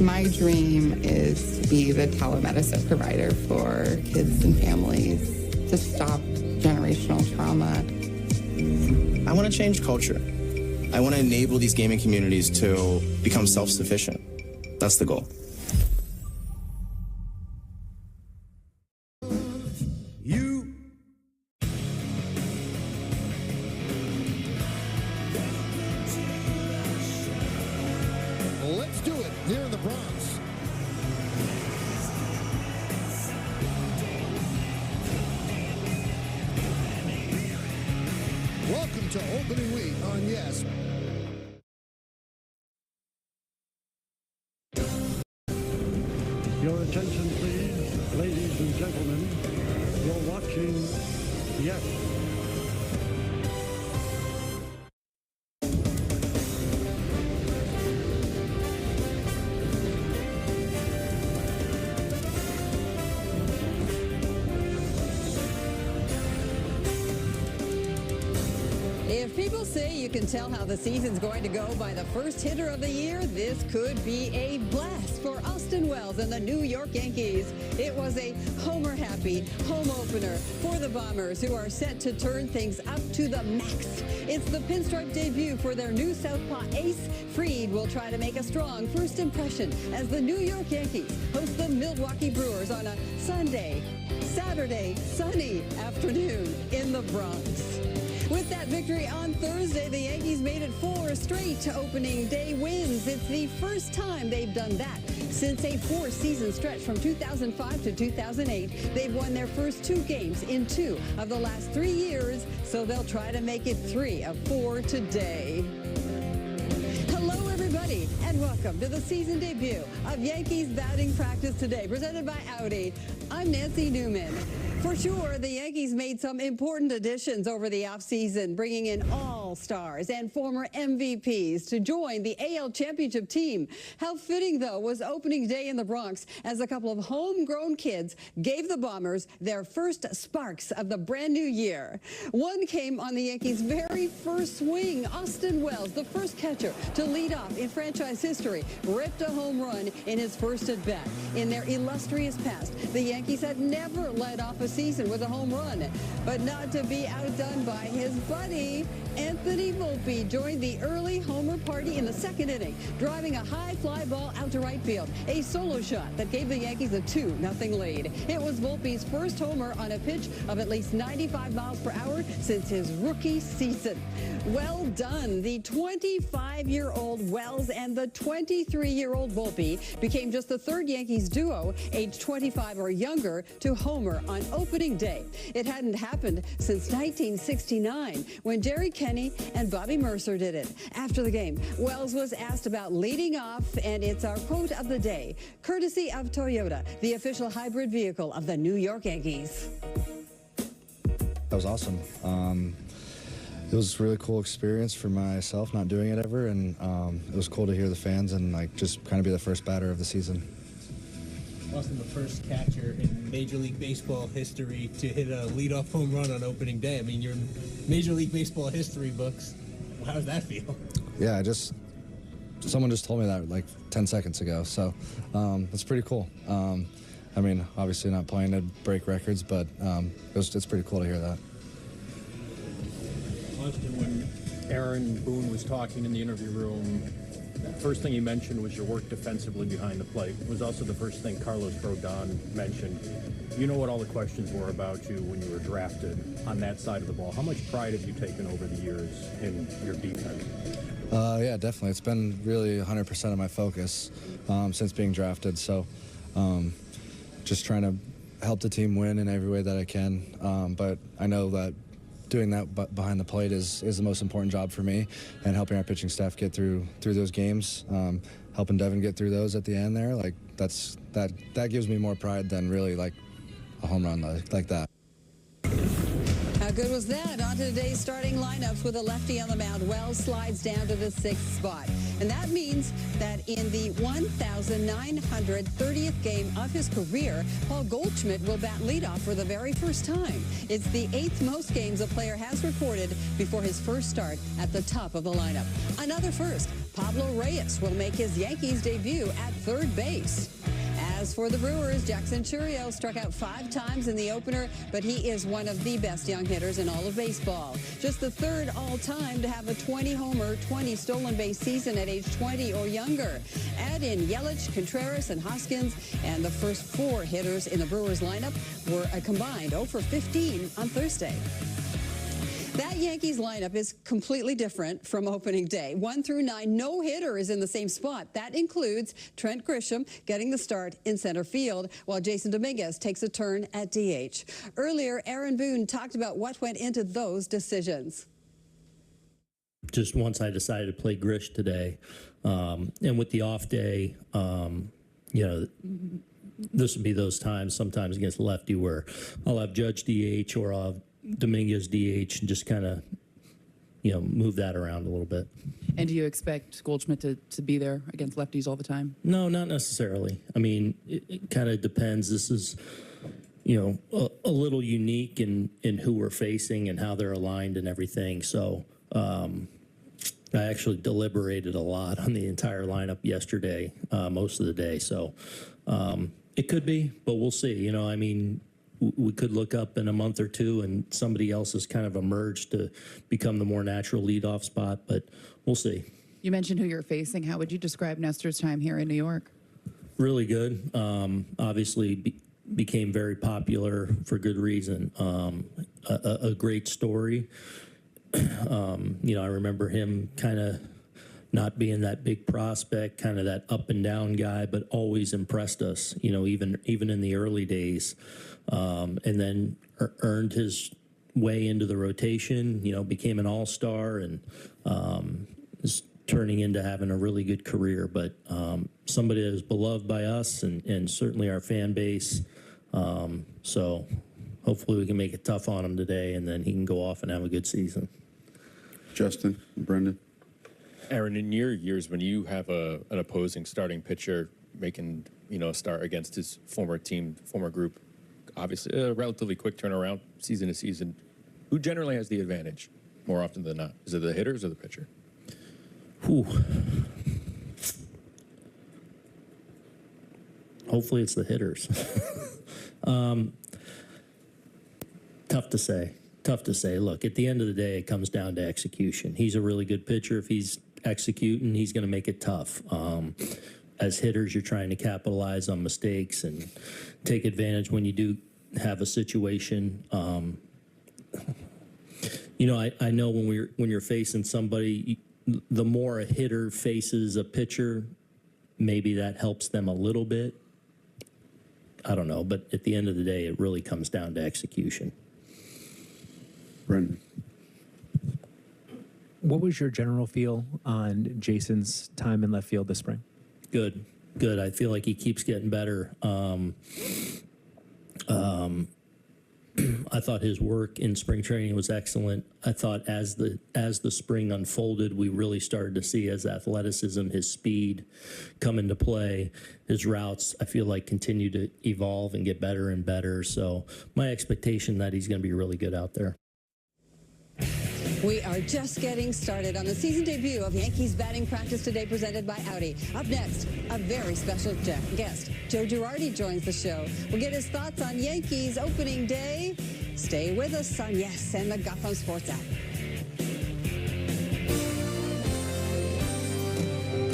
My dream is to be the telemedicine provider for kids and families to stop generational trauma. I want to change culture. I want to enable these gaming communities to become self-sufficient. That's the goal. Let's do it here in the Bronx. Welcome to opening week on Yes. Your attention, please, ladies and gentlemen. You're watching Yes. If people say you can tell how the season's going to go by the first hitter of the year, this could be a blast for Austin Wells and the New York Yankees. It was a homer-happy home opener for the Bombers, who are set to turn things up to the max. It's the pinstripe debut for their new southpaw ace. Fried will try to make a strong first impression as the New York Yankees host the Milwaukee Brewers on a Saturday, sunny afternoon in the Bronx. With that victory on Thursday, the Yankees made it 4 straight opening day wins. It's the first time they've done that since a 4-season stretch from 2005 to 2008. They've won their first 2 games in 2 of the last 3 years, so they'll try to make it 3 of 4 today. Hello, everybody, and welcome to the season debut of Yankees batting practice today, presented by Audi. I'm Nancy Newman. For sure, the Yankees made some important additions over the offseason, bringing in all-stars and former MVPs to join the AL Championship team. How fitting, though, was opening day in the Bronx as a couple of homegrown kids gave the Bombers their first sparks of the brand new year. One came on the Yankees' very first swing. Austin Wells, the first catcher to lead off in franchise history, ripped a home run in his first at-bat. In their illustrious past, the Yankees had never led off a season with a home run, but not to be outdone by his buddy. Anthony Volpe joined the early homer party in the second inning, driving a high fly ball out to right field, a solo shot that gave the Yankees a 2-0 lead. It was Volpe's first homer on a pitch of at least 95 miles per hour since his rookie season. Well done. The 25-year-old Wells and the 23-year-old Volpe became just the third Yankees duo, aged 25 or younger, to homer on opening day. It hadn't happened since 1969, when Jerry Kenny and Bobby Mercer did it. After the game, Wells was asked about leading off, and it's our quote of the day, courtesy of Toyota, the official hybrid vehicle of the New York Yankees. That was awesome. It was a really cool experience for myself, not doing it ever, and it was cool to hear the fans and just kind of be the first batter of the season. Austin, the first catcher in Major League Baseball history to hit a leadoff home run on opening day. I mean, you're in Major League Baseball history books. How does that feel? Yeah, someone just told me that like 10 seconds ago, so it's pretty cool. I mean, obviously not playing to break records, but it's pretty cool to hear that. Austin, when Aaron Boone was talking in the interview room, first thing he mentioned was your work defensively behind the plate. It was also the first thing Carlos Rodon mentioned. You know what all the questions were about you when you were drafted on that side of the ball. How much pride have you taken over the years in your defense? Yeah, definitely. It's been really 100% of my focus since being drafted. So just trying to help the team win in every way that I can. But I know that doing that behind the plate is the most important job for me, and helping our pitching staff get through those games, helping Devin get through those at the end there, that gives me more pride than really like a home run like that. How good was that? On to today's starting lineups with a lefty on the mound. Wells slides down to the 6th spot. And that means that in the 1,930th game of his career, Paul Goldschmidt will bat leadoff for the very first time. It's the 8th most games a player has recorded before his first start at the top of the lineup. Another first. Pablo Reyes will make his Yankees debut at third base. As for the Brewers, Jackson Chourio struck out 5 times in the opener, but he is one of the best young hitters in all of baseball. Just the third all-time to have a 20-homer, 20 stolen-base season at age 20 or younger. Add in Yelich, Contreras, and Hoskins, and the first 4 hitters in the Brewers lineup were a combined 0 for 15 on Thursday. That Yankees lineup is completely different from opening day. 1 through 9, no hitter is in the same spot. That includes Trent Grisham getting the start in center field, while Jason Dominguez takes a turn at DH. Earlier, Aaron Boone talked about what went into those decisions. Just once I decided to play Grish today, and with the off day, this would be those times sometimes against lefty where I'll have Judge DH or I'll have Dominguez DH and just kind of, move that around a little bit. And do you expect Goldschmidt to be there against lefties all the time? No, not necessarily. I mean, it kind of depends. This is, a little unique in who we're facing and how they're aligned and everything. So I actually deliberated a lot on the entire lineup yesterday, most of the day. So it could be, but we'll see. We could look up in a month or two and somebody else has kind of emerged to become the more natural leadoff spot, but we'll see. You mentioned who you're facing. How would you describe Nestor's time here in New York? Really good. Obviously became very popular for good reason. A great story. I remember him kind of not being that big prospect, kind of that up and down guy, but always impressed us, even in the early days. And then earned his way into the rotation, became an all-star and is turning into having a really good career. But somebody that is beloved by us and certainly our fan base. So hopefully we can make it tough on him today and then he can go off and have a good season. Justin, Brendan. Aaron, in your years when you have an opposing starting pitcher making, a start against his former team, former group, obviously a relatively quick turnaround, season to season, who generally has the advantage more often than not? Is it the hitters or the pitcher? Hopefully it's the hitters. Tough to say. Look, at the end of the day, it comes down to execution. He's a really good pitcher. If he's executing, he's going to make it tough. As hitters, you're trying to capitalize on mistakes and take advantage when you do have a situation. I know when you're facing somebody, the more a hitter faces a pitcher, maybe that helps them a little bit. I don't know, but at the end of the day, it really comes down to execution. Brendan. What was your general feel on Jason's time in left field this spring? Good. I feel like he keeps getting better. I thought his work in spring training was excellent. I thought as the spring unfolded, we really started to see his athleticism, his speed come into play. His routes, I feel like, continue to evolve and get better and better. So my expectation that he's going to be really good out there. We are just getting started on the season debut of Yankees batting practice today, presented by Audi. Up next, a very special guest. Joe Girardi joins the show. We'll get his thoughts on Yankees opening day. Stay with us on Yes and the Gotham Sports app.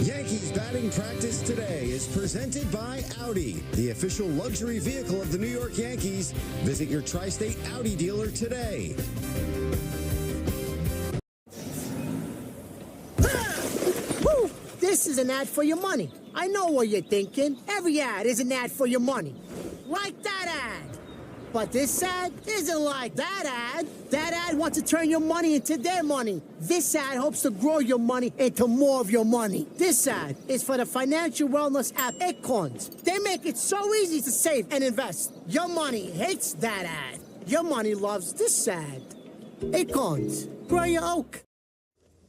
Yankees batting practice today is presented by Audi, the official luxury vehicle of the New York Yankees. Visit your tri-state Audi dealer today. This is an ad for your money. I know what you're thinking. Every ad is an ad for your money. Like that ad. But this ad isn't like that ad. That ad wants to turn your money into their money. This ad hopes to grow your money into more of your money. This ad is for the financial wellness app Acorns. They make it so easy to save and invest. Your money hates that ad. Your money loves this ad. Acorns, grow your oak.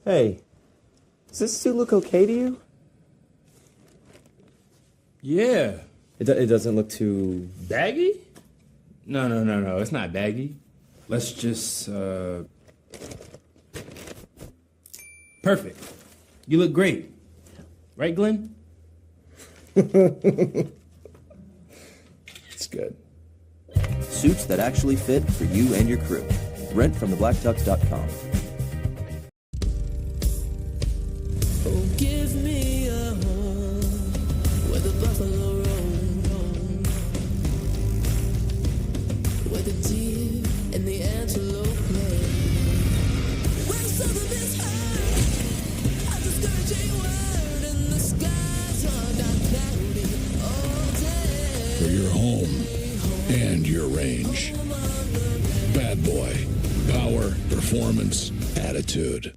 Hey. Does this suit look okay to you? Yeah. It doesn't look too... Baggy? No. It's not baggy. Let's just, Perfect. You look great. Right, Glenn? It's good. Suits that actually fit for you and your crew. Rent from theblackduck.com. Oh, give me a home where the buffalo roam, where the deer and the antelope play, where southern is heard as a scourging word and the skies are not cloudy all day. For your home and your range. Bad boy. Power, performance, attitude.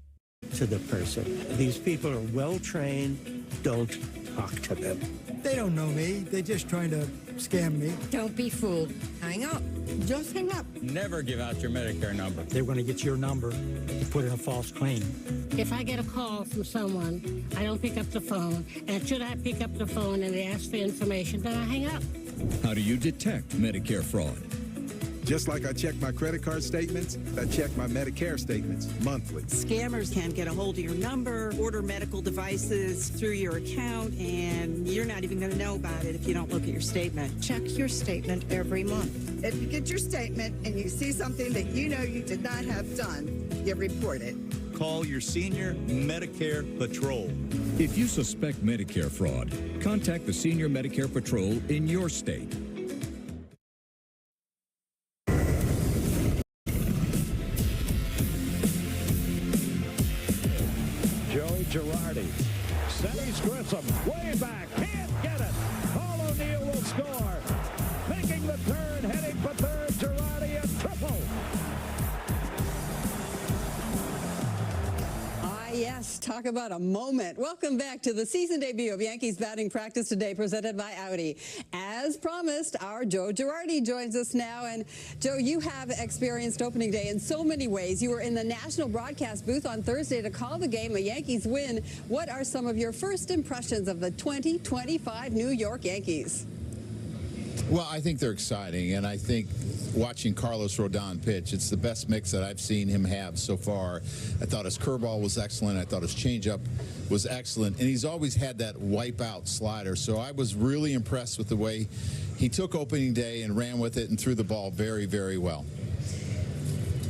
To the person. These people are well trained. Don't talk to them. They don't know me. They're just trying to scam me. Don't be fooled. Hang up. Just hang up. Never give out your Medicare number. They're going to get your number to put in a false claim. If I get a call from someone, I don't pick up the phone, and should I pick up the phone and they ask for information, then I hang up. How do you detect Medicare fraud? Just like I check my credit card statements, I check my Medicare statements monthly. Scammers can get a hold of your number, order medical devices through your account, and you're not even going to know about it if you don't look at your statement. Check your statement every month. If you get your statement and you see something that you know you did not have done, you report it. Call your senior Medicare Patrol. If you suspect Medicare fraud, contact the Senior Medicare Patrol in your state. Joe Girardi. Sends Grissom way back. Can't get it. Paul O'Neill will score. Making the turn, heading for third. Girardi a triple. Yes, talk about a moment. Welcome back to the season debut of Yankees batting practice today, presented by Audi. As promised, our Joe Girardi joins us now. And Joe, you have experienced opening day in so many ways. You were in the national broadcast booth on Thursday to call the game, a Yankees win. What are some of your first impressions of the 2025 New York Yankees? Well, I think they're exciting, and I think watching Carlos Rodon pitch, it's the best mix that I've seen him have so far. I thought his curveball was excellent. I thought his changeup was excellent, and he's always had that wipeout slider. So I was really impressed with the way he took opening day and ran with it and threw the ball very, very well.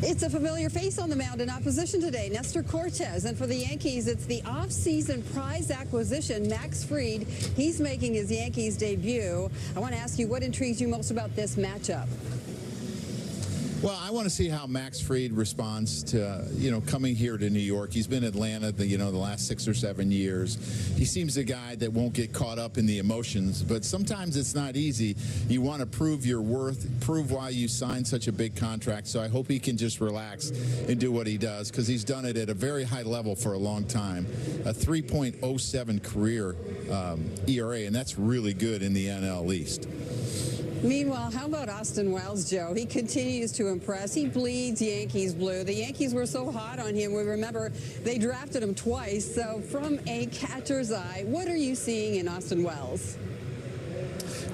It's a familiar face on the mound in opposition today, Nestor Cortes. And for the Yankees, it's the off-season prize acquisition, Max Fried. He's making his Yankees debut. I want to ask you, what intrigues you most about this matchup? Well, I want to see how Max Fried responds to, coming here to New York. He's been in Atlanta, the last 6 or 7 years. He seems a guy that won't get caught up in the emotions, but sometimes it's not easy. You want to prove your worth, prove why you signed such a big contract. So I hope he can just relax and do what he does, because he's done it at a very high level for a long time. A 3.07 career ERA, and that's really good in the NL East. Meanwhile, how about Austin Wells, Joe? He continues to impress. He bleeds Yankees blue. The Yankees were so hot on him. We remember they drafted him twice. So from a catcher's eye, what are you seeing in Austin Wells?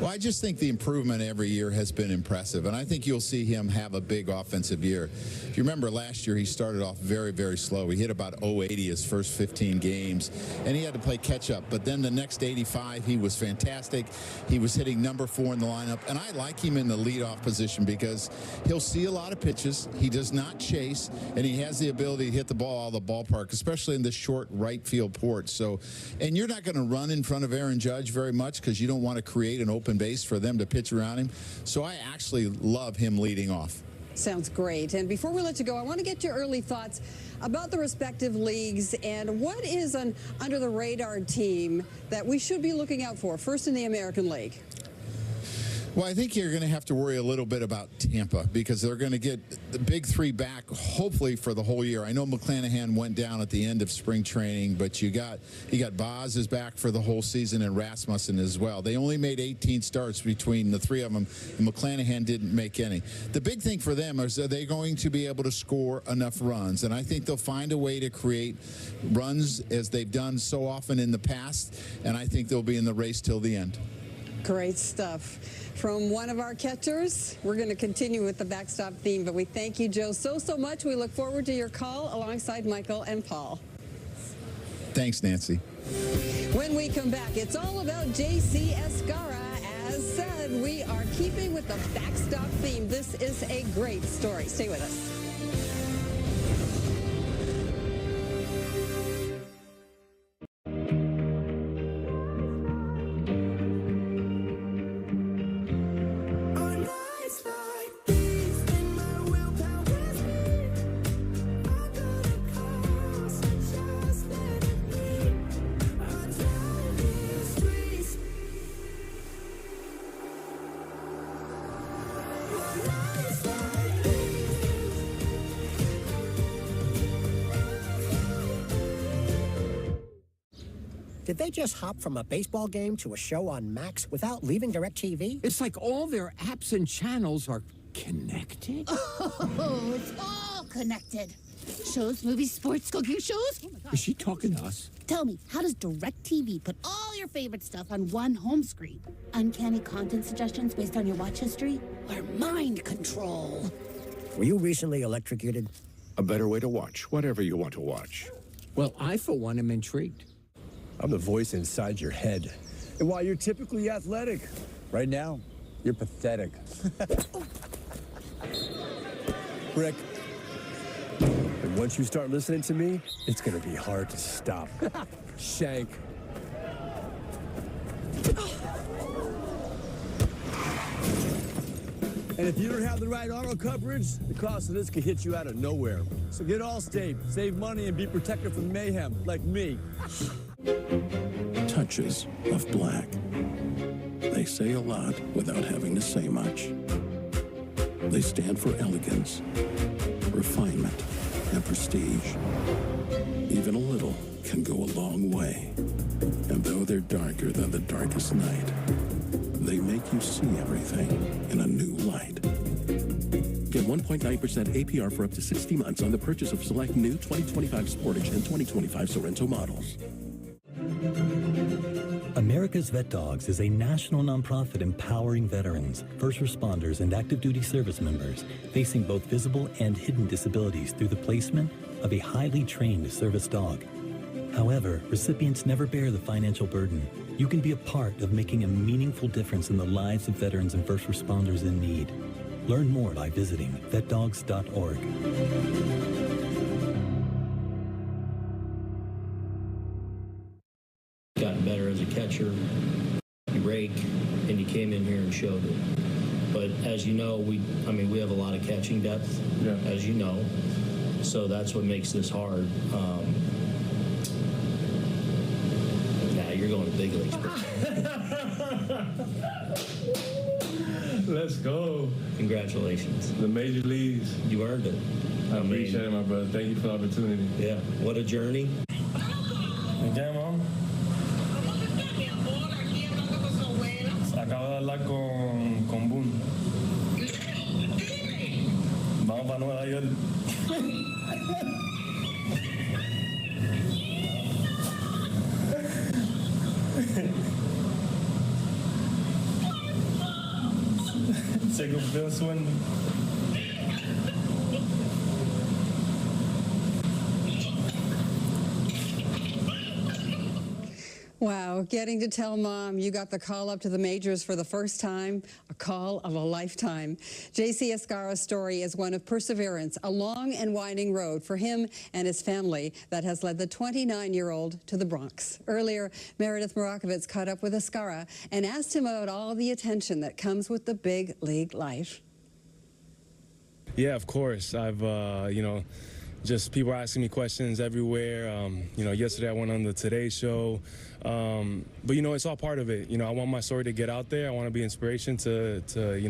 Well, I just think the improvement every year has been impressive, and I think you'll see him have a big offensive year. If you remember last year, he started off very, very slow. He hit about 080 his first 15 games, and he had to play catch-up. But then the next 85, he was fantastic. He was hitting number 4 in the lineup, and I like him in the leadoff position because he'll see a lot of pitches. He does not chase, and he has the ability to hit the ball out of the ballpark, especially in the short right field porch. So, and you're not going to run in front of Aaron Judge very much because you don't want to create an open base for them to pitch around him. So I actually love him leading off. Sounds great. And before we let you go, I want to get your early thoughts about the respective leagues and what is an under-the-radar team that we should be looking out for, first in the American League. Well, I think you're going to have to worry a little bit about Tampa because they're going to get the big three back, hopefully, for the whole year. I know McClanahan went down at the end of spring training, but you got Boz is back for the whole season and Rasmussen as well. They only made 18 starts between the three of them, and McClanahan didn't make any. The big thing for them is that they're going to be able to score enough runs, and I think they'll find a way to create runs as they've done so often in the past, and I think they'll be in the race till the end. Great stuff. From one of our catchers, we're going to continue with the backstop theme, but we thank you, Joe, so much. We look forward to your call alongside Michael and Paul. Thanks, Nancy. When we come back, it's all about J.C. Escarra. As said, we are keeping with the backstop theme. This is a great story. Stay with us. Did they just hop from a baseball game to a show on Max without leaving DirecTV? It's like all their apps and channels are connected. Oh, it's all connected. Shows, movies, sports, cooking shows. Oh my God. Is she talking to us? Tell me, how does DirecTV put all your favorite stuff on one home screen? Uncanny content suggestions based on your watch history? Or mind control? Were you recently electrocuted? A better way to watch whatever you want to watch. Well, I, for one, am intrigued. I'm the voice inside your head. And while you're typically athletic, right now, you're pathetic. Rick, and once you start listening to me, it's gonna be hard to stop. Shank. And if you don't have the right auto coverage, the cost of this could hit you out of nowhere. So get Allstate, save money, and be protected from mayhem, like me. Touches of black. They say a lot without having to say much. They stand for elegance, refinement, and prestige. Even a little can go a long way. And though they're darker than the darkest night, they make you see everything in a new light. Get 1.9% APR for up to 60 months on the purchase of select new 2025 Sportage and 2025 Sorrento models. America's Vet Dogs is a national nonprofit empowering veterans, first responders, and active duty service members facing both visible and hidden disabilities through the placement of a highly trained service dog. However, recipients never bear the financial burden. You can be a part of making a meaningful difference in the lives of veterans and first responders in need. Learn more by visiting vetdogs.org. Gotten better as a catcher, you rake, and you came in here and showed it. But as you know, we have a lot of catching depth, as you know, so that's what makes this hard. You're going to big leagues. Let's go. Congratulations. The major leagues. You earned it. I appreciate it, my brother. Thank you for the opportunity. Yeah. What a journey. ¿Qué, mom? Acabo de hablar con Boone. Vamos para Nueva York. Se cumplió el sueño. Wow, getting to tell Mom you got the call up to the majors for the first time, a call of a lifetime. J.C. Escarra's story is one of perseverance, a long and winding road for him and his family that has led the 29-year-old to the Bronx. Earlier, Meredith Morakovitz caught up with Escarra and asked him about all the attention that comes with the big league life. Yeah, of course. I've, just people are asking me questions everywhere. Yesterday I went on the Today Show. But, it's all part of it. I want my story to get out there. I want to be inspiration to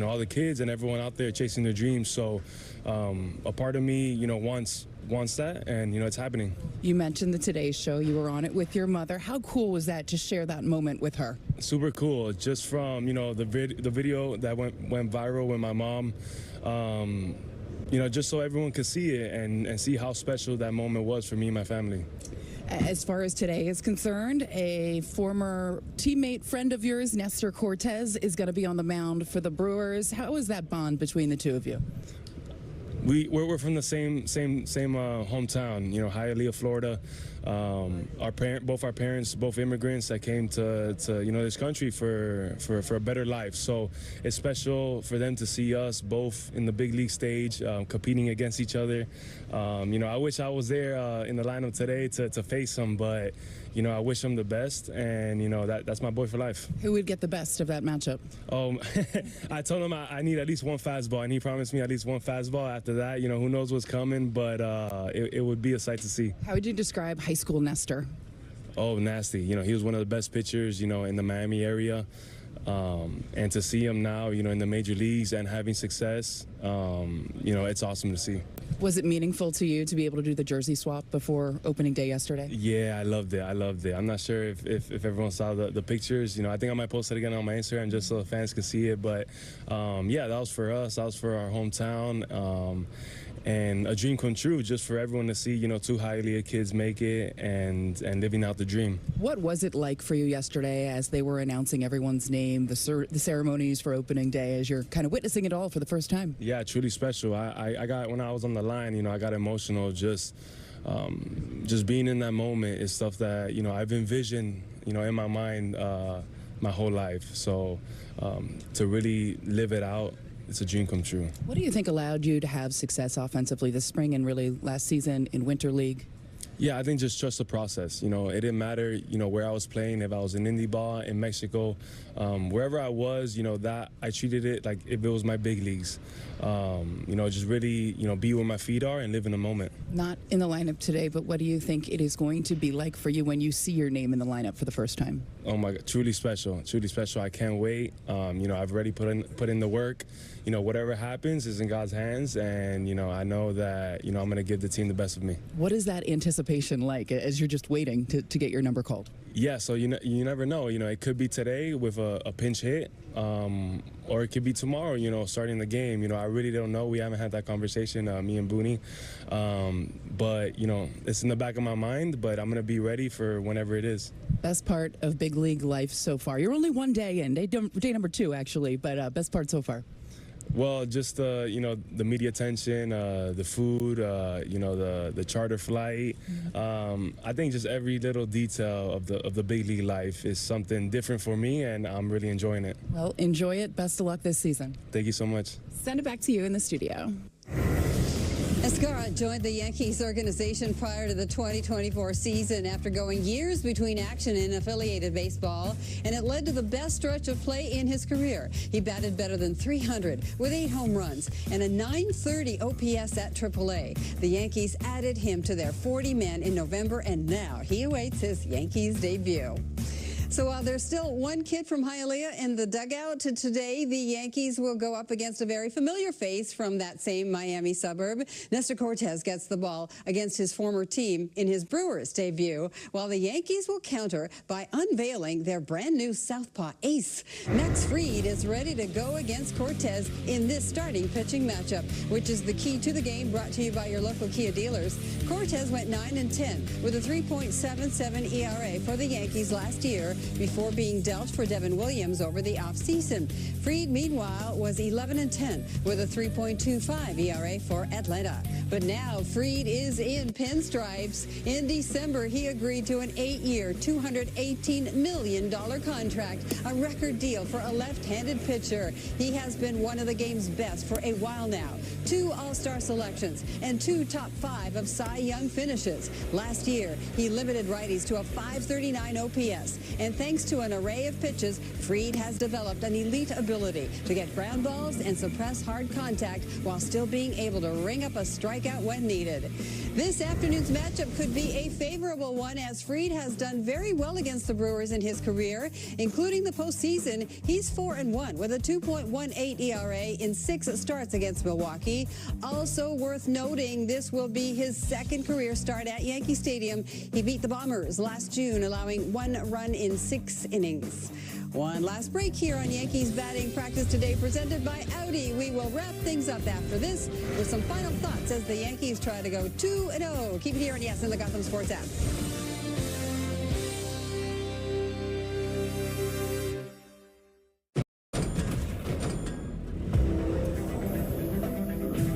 all the kids and everyone out there chasing their dreams. So a part of me, wants that, and, it's happening. You mentioned the Today Show. You were on it with your mother. How cool was that to share that moment with her? Super cool. Just from, the video that went viral with my mom. Just so everyone could see it and see how special that moment was for me and my family. As far as today is concerned, a former teammate, friend of yours, Nestor Cortez, is going to be on the mound for the Brewers. How is that bond between the two of you? We're from the same hometown, Hialeah, Florida. both our parents, both immigrants that came to this country for a better life. So it's special for them to see us both in the big league stage, competing against each other. I wish I was there in the lineup today to face them, but I wish him the best, and that's my boy for life. Who would get the best of that matchup? I told him I need at least one fastball, and he promised me at least one fastball. After that, who knows what's coming, but it would be a sight to see. How would you describe high school Nestor? Oh, nasty. He was one of the best pitchers, in the Miami area. And to see him now, in the major leagues and having success, it's awesome to see. Was it meaningful to you to be able to do the jersey swap before opening day yesterday? Yeah, I loved it. I'm not sure if everyone saw the pictures. I think I might post it again on my Instagram just so the fans can see it. But, yeah, that was for us. That was for our hometown. And a dream come true just for everyone to see, two highly kids make it and living out the dream. What was it like for you yesterday as they were announcing everyone's name, the ceremonies for opening day, as you're kind of witnessing it all for the first time? Yeah, truly special. I got, when I was on the line, I got emotional just being in that moment is stuff that, I've envisioned, in my mind my whole life. So to really live it out, it's a dream come true. What do you think allowed you to have success offensively this spring and really last season in Winter League? Yeah, I think just trust the process. It didn't matter, where I was playing, if I was in indie ball, in Mexico, wherever I was, that I treated it like if it was my big leagues. Just really, be where my feet are and live in the moment. Not in the lineup today, but what do you think it is going to be like for you when you see your name in the lineup for the first time? Oh my God, truly special, truly special. I can't wait. I've already put in the work. Whatever happens is in God's hands, and I know that I'm going to give the team the best of me. What is that anticipation like as you're just waiting to get your number called? Yeah, so you never know. It could be today with a pinch hit, or it could be tomorrow. Starting the game. I really don't know. We haven't had that conversation, me and Booney. But it's in the back of my mind. But I'm gonna be ready for whenever it is. Best part of big league life so far? You're only one day in, day number 2 actually. But best part so far? Well, just the media attention, the food, the charter flight. I think just every little detail of the big league life is something different for me, and I'm really enjoying it. Well, enjoy it. Best of luck this season. Thank you so much. Send it back to you in the studio. Escara joined the Yankees organization prior to the 2024 season after going years between action in affiliated baseball, and it led to the best stretch of play in his career. He batted better than 300 with 8 home runs and a .930 OPS at AAA. The Yankees added him to their 40-man in November, and now he awaits his Yankees debut. So while there's still one kid from Hialeah in the dugout, today the Yankees will go up against a very familiar face from that same Miami suburb. Nestor Cortes gets the ball against his former team in his Brewers debut, while the Yankees will counter by unveiling their brand new southpaw ace. Max Fried is ready to go against Cortes in this starting pitching matchup, which is the key to the game, brought to you by your local Kia dealers. Cortes went 9-10 with a 3.77 ERA for the Yankees last year, before being dealt for Devin Williams over the offseason. Fried, meanwhile, was 11-10 with a 3.25 ERA for Atlanta. But now Fried is in pinstripes. In December, he agreed to an 8-year, $218 million contract, a record deal for a left-handed pitcher. He has been one of the game's best for a while now. 2 All-Star selections and 2 top 5 of Cy Young finishes. Last year, he limited righties to a .539 OPS. And thanks to an array of pitches, Fried has developed an elite ability to get ground balls and suppress hard contact while still being able to ring up a strikeout when needed. This afternoon's matchup could be a favorable one, as Fried has done very well against the Brewers in his career, including the postseason. He's 4-1 with a 2.18 ERA in 6 starts against Milwaukee. Also worth noting, this will be his second career start at Yankee Stadium. He beat the Bombers last June, allowing 1 run in 6 innings. One last break here on Yankees batting practice today, presented by Audi. We will wrap things up after this with some final thoughts as the Yankees try to go 2-0. Keep it here and yes in the Gotham Sports app.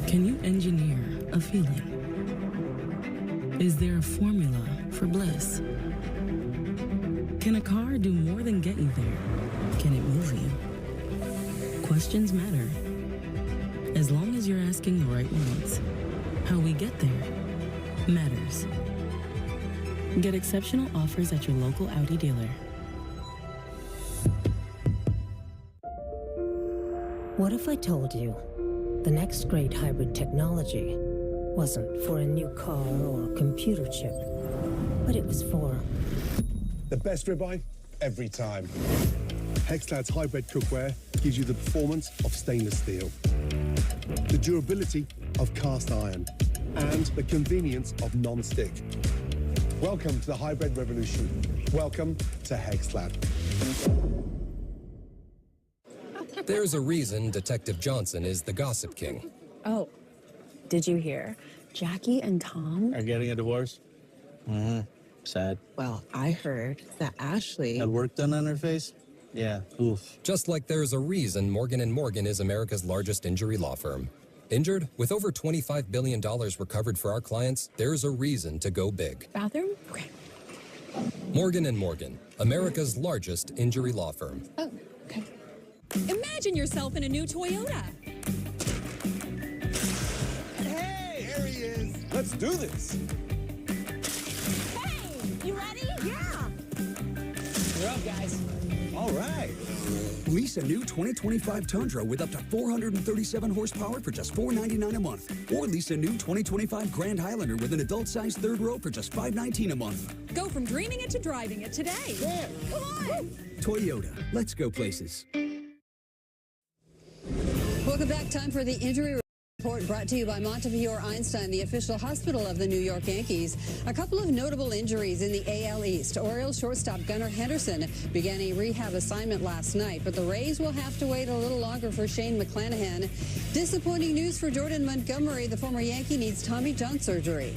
Can you engineer a feeling? Is there a formula for for bliss? Can a car do more than get you there? Can it move you? Questions matter. As long as you're asking the right ones. How we get there matters. Get exceptional offers at your local Audi dealer. What if I told you the next great hybrid technology wasn't for a new car or computer chip, but it was for... The best ribeye, every time. Hexclad's hybrid cookware gives you the performance of stainless steel, the durability of cast iron, and the convenience of non-stick. Welcome to the hybrid revolution. Welcome to Hexclad. There's a reason Detective Johnson is the gossip king. Oh, did you hear? Jackie and Tom are getting a divorce? Mm-hmm. Sad. Well, I heard that Ashley had work done on her face? Yeah, oof. Just like there's a reason Morgan & Morgan is America's largest injury law firm. Injured? With over $25 billion recovered for our clients, there's a reason to go big. Bathroom? Okay. Morgan & Morgan, America's largest injury law firm. Oh, okay. Imagine yourself in a new Toyota. Hey, here he is. Let's do this. Hey, you ready? Yeah. You're up, guys. All right. Lease a new 2025 Tundra with up to 437 horsepower for just $499 a month. Or lease a new 2025 Grand Highlander with an adult-sized third row for just $519 a month. Go from dreaming it to driving it today. Yeah. Come on. Toyota. Let's go places. Welcome back. Time for the injury report brought to you by Montefiore Einstein, the official hospital of the New York Yankees. A couple of notable injuries in the AL East. Orioles shortstop Gunnar Henderson began a rehab assignment last night, but the Rays will have to wait a little longer for Shane McClanahan. Disappointing news for Jordan Montgomery. The former Yankee needs Tommy John surgery.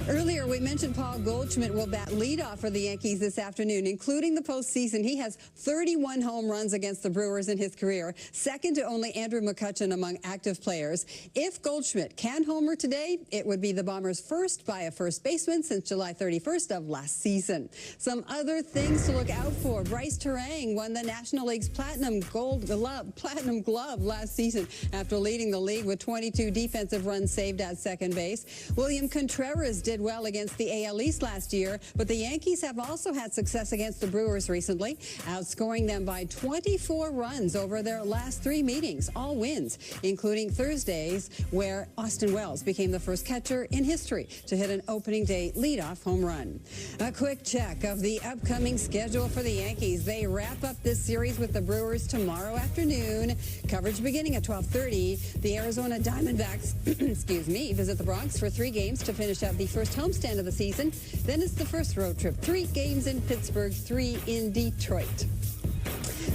Earlier, we mentioned Paul Goldschmidt will bat leadoff for the Yankees this afternoon, including the postseason. He has 31 home runs against the Brewers in his career, second to only Andrew McCutchen among active players. If Goldschmidt can homer today, it would be the Bombers' first by a first baseman since July 31st of last season. Some other things to look out for. Bryce Terang won the National League's Platinum Glove last season after leading the league with 22 defensive runs saved at second base. William Contreras did well against the AL East last year, but the Yankees have also had success against the Brewers recently, outscoring them by 24 runs over their last 3 meetings, all wins, including Thursday's, where Austin Wells became the first catcher in history to hit an opening day leadoff home run. A quick check of the upcoming schedule for the Yankees. They wrap up this series with the Brewers tomorrow afternoon. Coverage beginning at 12:30. The Arizona Diamondbacks, visit the Bronx for 3 games to finish up the first homestand of the season. Then it's the first road trip. 3 games in Pittsburgh, 3 in Detroit.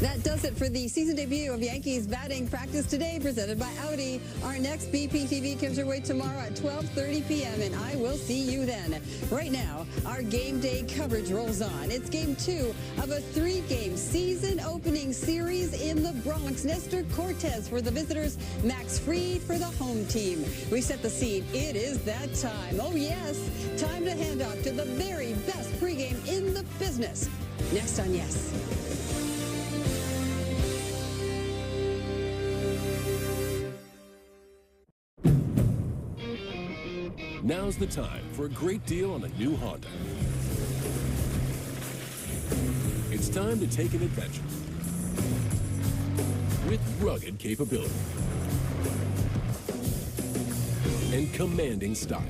That does it for the season debut of Yankees batting practice today, presented by Audi. Our next BPTV comes your way tomorrow at 12:30 p.m., and I will see you then. Right now, our game day coverage rolls on. It's game 2 of a 3-game season opening series in the Bronx. Nestor Cortez for the visitors, Max Fried for the home team. We set the scene. It is that time. Oh, yes, time to hand off to the very best pregame in the business. Next on Yes. Now's the time for a great deal on a new Honda. It's time to take an adventure with rugged capability and commanding style.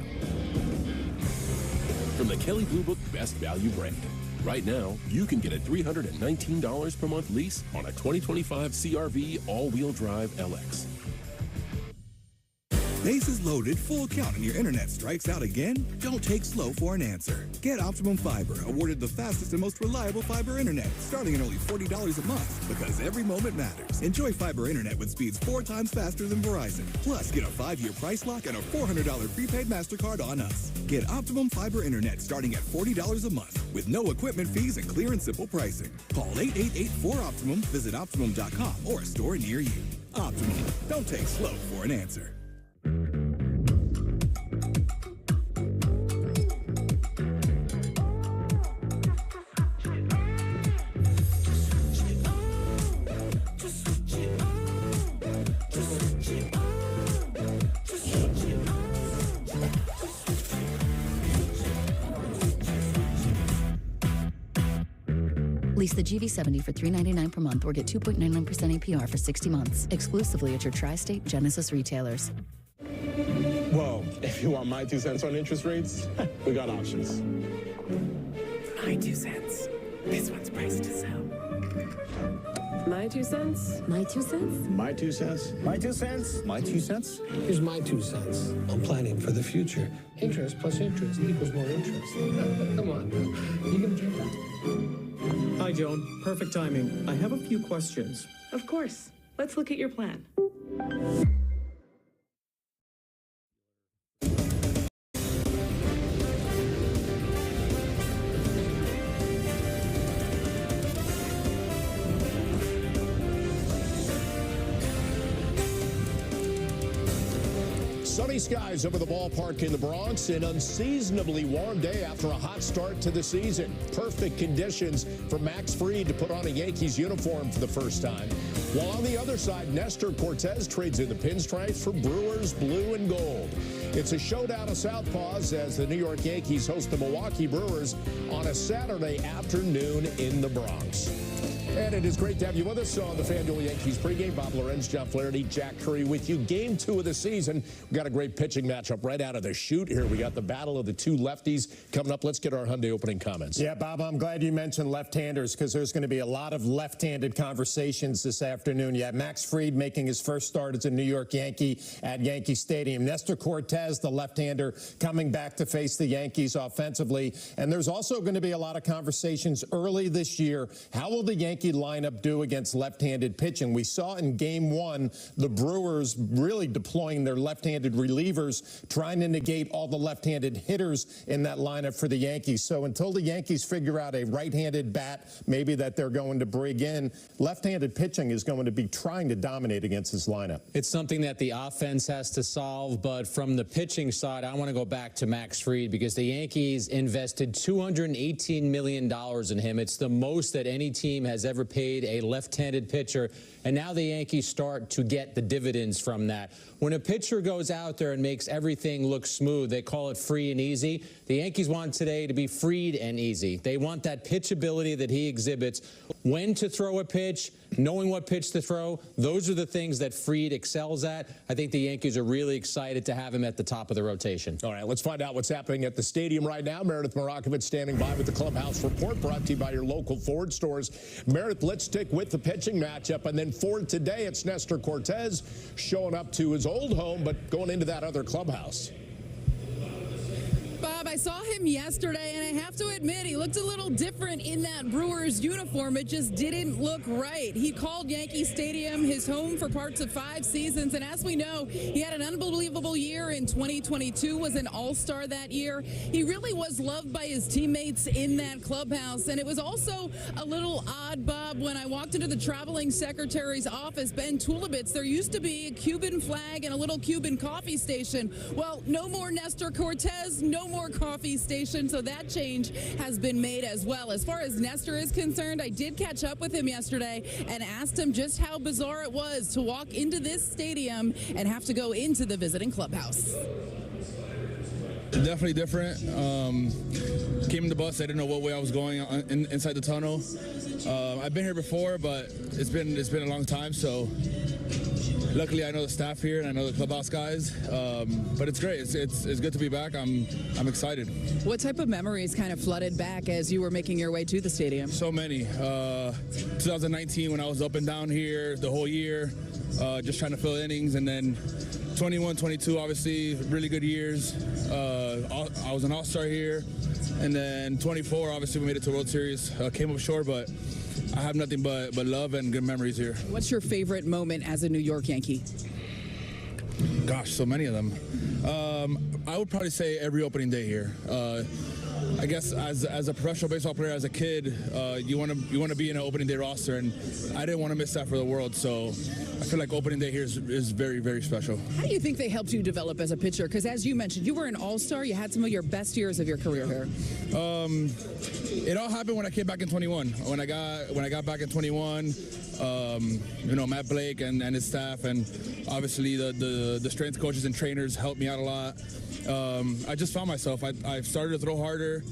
From the Kelley Blue Book Best Value brand. Right now, you can get a $319 per month lease on a 2025 CR-V all-wheel drive LX. Base is loaded, full count, and your internet strikes out again? Don't take slow for an answer. Get Optimum Fiber, awarded the fastest and most reliable fiber internet, starting at only $40 a month, because every moment matters. Enjoy fiber internet with speeds 4 times faster than Verizon. Plus, get a 5-year price lock and a $400 prepaid MasterCard on us. Get Optimum Fiber internet starting at $40 a month, with no equipment fees and clear and simple pricing. Call 888-4Optimum, visit Optimum.com, or a store near you. Optimum. Don't take slow for an answer. Lease the GV70 for $399 per month or get 2.99% APR for 60 months, exclusively at your tri-state Genesis retailers. Whoa, if you want my 2 cents on interest rates, we got options. My 2 cents. This one's priced to sell. My 2 cents? My 2 cents? My 2 cents? My 2 cents? My 2 cents? Here's my 2 cents. I'm planning for the future. Interest plus interest equals more interest. Come on, you can get that. Hi, Joan. Perfect timing. I have a few questions. Of course. Let's look at your plan. Sunny skies over the ballpark in the Bronx. An unseasonably warm day after a hot start to the season. Perfect conditions for Max Fried to put on a Yankees uniform for the first time. While on the other side, Nestor Cortes trades in the pinstripes for Brewers blue and gold. It's a showdown of southpaws as the New York Yankees host the Milwaukee Brewers on a Saturday afternoon in the Bronx. And it is great to have you with us on the FanDuel Yankees pregame. Bob Lorenz, John Flaherty, Jack Curry with you. Game 2 of the season. We've got a great pitching matchup right out of the chute here. We got the battle of the two lefties coming up. Let's get our Hyundai opening comments. Yeah, Bob, I'm glad you mentioned left-handers because there's going to be a lot of left-handed conversations this afternoon. You have Max Fried making his first start as a New York Yankee at Yankee Stadium. Nestor Cortes, the left-hander, coming back to face the Yankees offensively. And there's also going to be a lot of conversations early this year. How will the Yankee lineup do against left-handed pitching? We saw in Game 1 the Brewers really deploying their left-handed relievers, trying to negate all the left-handed hitters in that lineup for the Yankees. So until the Yankees figure out a right-handed bat, maybe that they're going to bring in, left-handed pitching is going to be trying to dominate against this lineup. It's something that the offense has to solve, but from the pitching side, I want to go back to Max Fried because the Yankees invested $218 million in him. It's the most that any team has ever paid a left-handed pitcher, and now the Yankees start to get the dividends from that. When a pitcher goes out there and makes everything look smooth, they call it free and easy. The Yankees want today to be freed and easy. They want that pitchability that he exhibits. When to throw a pitch, knowing what pitch to throw, those are the things that Fried excels at. I think the Yankees are really excited to have him at the top of the rotation. All right, let's find out what's happening at the stadium right now. Meredith Marakovich standing by with the Clubhouse Report, brought to you by your local Ford stores. Meredith, let's stick with the pitching matchup. And then for today, it's Nestor Cortes showing up to his old home, but going into that other clubhouse. Bob, I saw him yesterday, and I have to admit, he looked a little different in that Brewers uniform. It just didn't look right. He called Yankee Stadium his home for parts of 5 seasons, and as we know, he had an unbelievable year in 2022, was an all-star that year. He really was loved by his teammates in that clubhouse, and it was also a little odd, Bob, when I walked into the traveling secretary's office, Ben Tulibitz, there used to be a Cuban flag and a little Cuban coffee station. Well, no more Nestor Cortes, no more coffee station, so that change has been made as well. As far as Nestor is concerned, I did catch up with him yesterday and asked him just how bizarre it was to walk into this stadium and have to go into the visiting clubhouse. Definitely different. Came in the bus, I didn't know what way I was going inside the tunnel. I've been here before, but it's been a long time, so luckily I know the staff here and I know the clubhouse guys. But it's great. It's good to be back. I'm excited. What type of memories kind of flooded back as you were making your way to the stadium? So many. 2019 when I was up and down here the whole year, just trying to fill innings, and then 21, 22, obviously really good years. I was an all-star here, and then 24, obviously we made it to World Series. Came up short, but I have nothing but love and good memories here. What's your favorite moment as a New York Yankee? Gosh, so many of them. I would probably say every opening day here. I guess as a professional baseball player, as a kid, you want to be in an opening day roster, and I didn't want to miss that for the world. So I feel like opening day here is very, very special. How do you think they helped you develop as a pitcher? Because as you mentioned, you were an all-star. You had some of your best years of your career here. It all happened when I came back in 21. When I got back in 21, Matt Blake and his staff, and obviously the strength coaches and trainers helped me out a lot. I just found myself. I started to throw harder.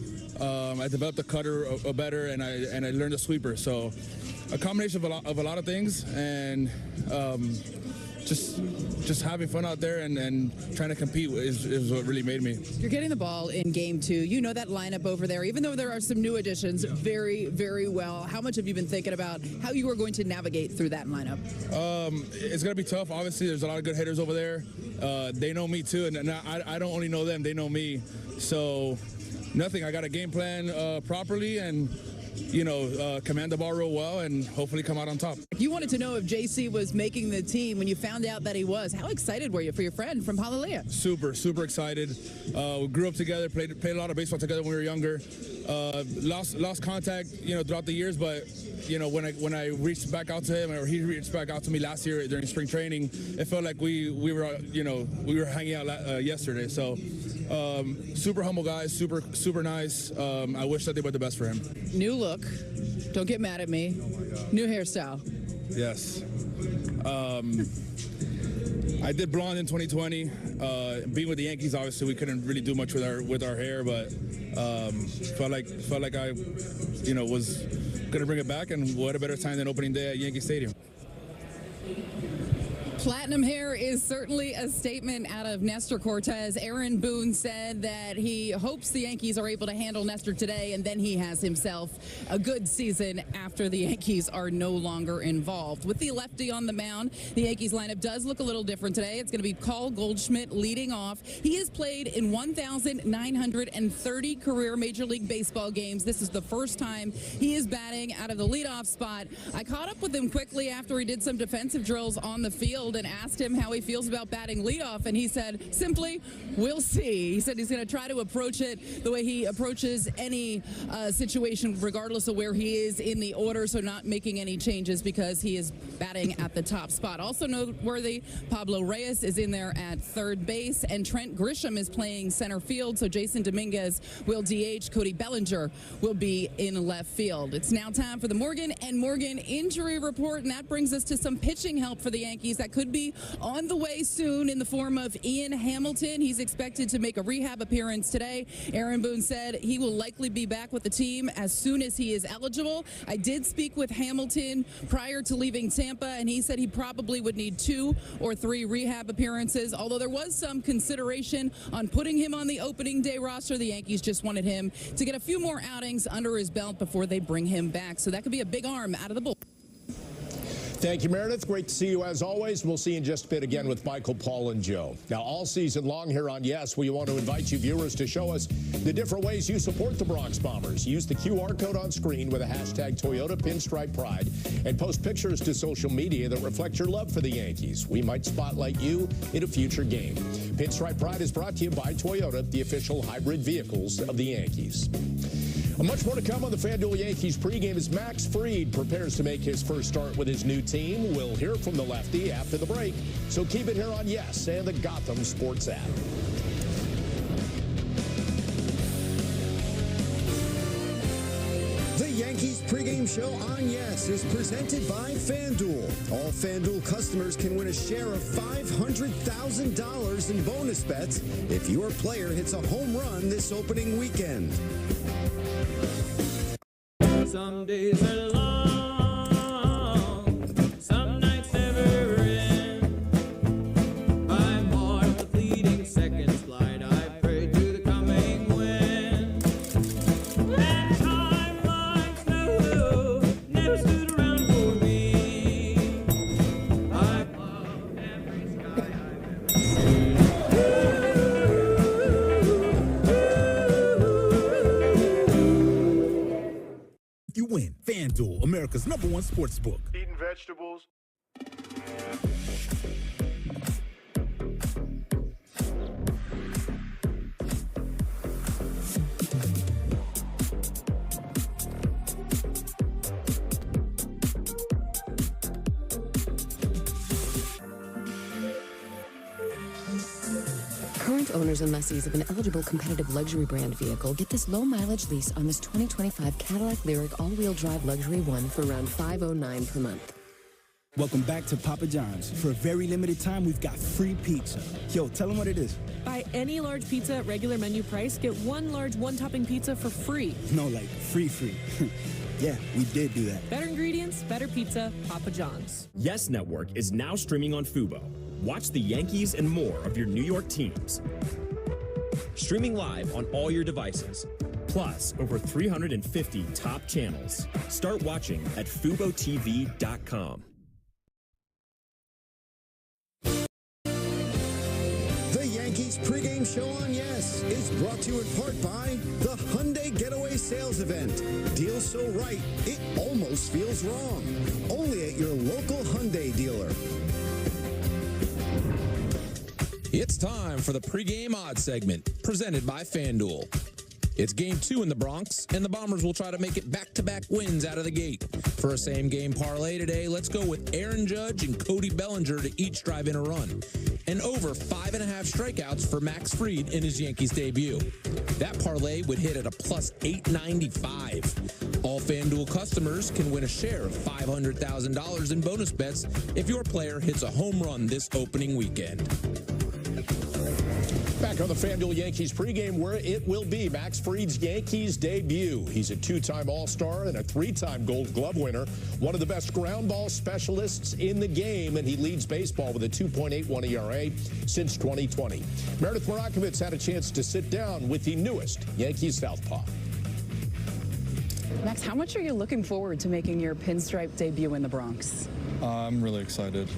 I developed the cutter better, and I learned the sweeper. So a combination of a lot of things, and just having fun out there and trying to compete is what really made me. You're getting the ball in game 2. You know that lineup over there, even though there are some new additions, very, very well. How much have you been thinking about how you are going to navigate through that lineup? It's going to be tough. Obviously, there's a lot of good hitters over there. They know me too, and I don't only know them, they know me. So nothing. I got a game plan properly, and command the ball real well and hopefully come out on top. You wanted to know if JC was making the team when you found out that he was. How excited were you for your friend from Hialeah? Super, super excited. We grew up together, played a lot of baseball together when we were younger. Lost contact, throughout the years, but when I reached back out to him, or he reached back out to me last year during spring training, it felt like we were hanging out yesterday. So super humble guy, super nice. I wish that they were the best for him. New look. Don't get mad at me. New hairstyle. Yes. I did blonde in 2020. Being with the Yankees, obviously, we couldn't really do much with our hair, but felt like I, was gonna bring it back, and what a better time than opening day at Yankee Stadium. Platinum hair is certainly a statement out of Nestor Cortez. Aaron Boone said that he hopes the Yankees are able to handle Nestor today, and then he has himself a good season after the Yankees are no longer involved. With the lefty on the mound, the Yankees lineup does look a little different today. It's going to be Carl Goldschmidt leading off. He has played in 1,930 career Major League Baseball games. This is the first time he is batting out of the leadoff spot. I caught up with him quickly after he did some defensive drills on the field and asked him how he feels about batting leadoff, and he said, simply, we'll see. He said he's going to try to approach it the way he approaches any situation, regardless of where he is in the order, so not making any changes because he is batting at the top spot. Also noteworthy, Pablo Reyes is in there at third base, and Trent Grisham is playing center field, so Jason Dominguez will DH. Cody Bellinger will be in left field. It's now time for the Morgan & Morgan injury report, and that brings us to some pitching help for the Yankees that could be on the way soon in the form of Ian Hamilton. He's expected to make a rehab appearance today. Aaron Boone said he will likely be back with the team as soon as he is eligible. I did speak with Hamilton prior to leaving Tampa, and he said he probably would need 2 or 3 rehab appearances, although there was some consideration on putting him on the opening day roster. The Yankees just wanted him to get a few more outings under his belt before they bring him back, so that could be a big arm out of the bullpen. Thank you, Meredith. Great to see you as always. We'll see you in just a bit again with Michael, Paul, and Joe. Now, all season long here on Yes, we want to invite you viewers to show us the different ways you support the Bronx Bombers. Use the QR code on screen with a hashtag Toyota Pinstripe Pride and post pictures to social media that reflect your love for the Yankees. We might spotlight you in a future game. Pinstripe Pride is brought to you by Toyota, the official hybrid vehicles of the Yankees. Much more to come on the FanDuel Yankees pregame as Max Fried prepares to make his first start with his new team. We'll hear from the lefty after the break, so keep it here on Yes and the Gotham Sports app. The Yankees pregame show on Yes is presented by FanDuel. All FanDuel customers can win a share of $500,000 in bonus bets if your player hits a home run this opening weekend. Some days are long, some nights never end. I'm on the fleeting seconds flight, I pray to the coming wind. And time like snow never stood around for me. I've loved every sky I've ever seen. You win. FanDuel, America's #1 sportsbook. Eating vegetables. Current owners and lessees of an eligible competitive luxury brand vehicle get this low-mileage lease on this 2025 Cadillac Lyriq all-wheel drive Luxury One for around $509 per month. Welcome back to Papa John's. For a very limited time, we've got free pizza. Yo, tell them what it is. Buy any large pizza at regular menu price, get one large one-topping pizza for free. No, like free. Yeah, we did do that. Better ingredients, better pizza, Papa John's. Yes Network is now streaming on Fubo. Watch the Yankees and more of your New York teams. Streaming live on all your devices. Plus, over 350 top channels. Start watching at FuboTV.com. The Yankees pregame show on Yes is brought to you in part by the Hyundai Getaway Sales Event. Deal so right, it almost feels wrong. Only at your local Hyundai dealer. It's time for the pregame odds segment, presented by FanDuel. It's Game 2 in the Bronx, and the Bombers will try to make it back-to-back wins out of the gate. For a same-game parlay today, let's go with Aaron Judge and Cody Bellinger to each drive in a run, and over 5.5 strikeouts for Max Fried in his Yankees debut. That parlay would hit at a plus 895. All FanDuel customers can win a share of $500,000 in bonus bets if your player hits a home run this opening weekend. Back on the FanDuel Yankees pregame, where it will be Max Fried's Yankees debut. He's a two-time All-Star and a three-time Gold Glove winner, one of the best ground ball specialists in the game, and he leads baseball with a 2.81 ERA since 2020. Meredith Marakovitz had a chance to sit down with the newest Yankees southpaw. Max, how much are you looking forward to making your pinstripe debut in the Bronx? I'm really excited.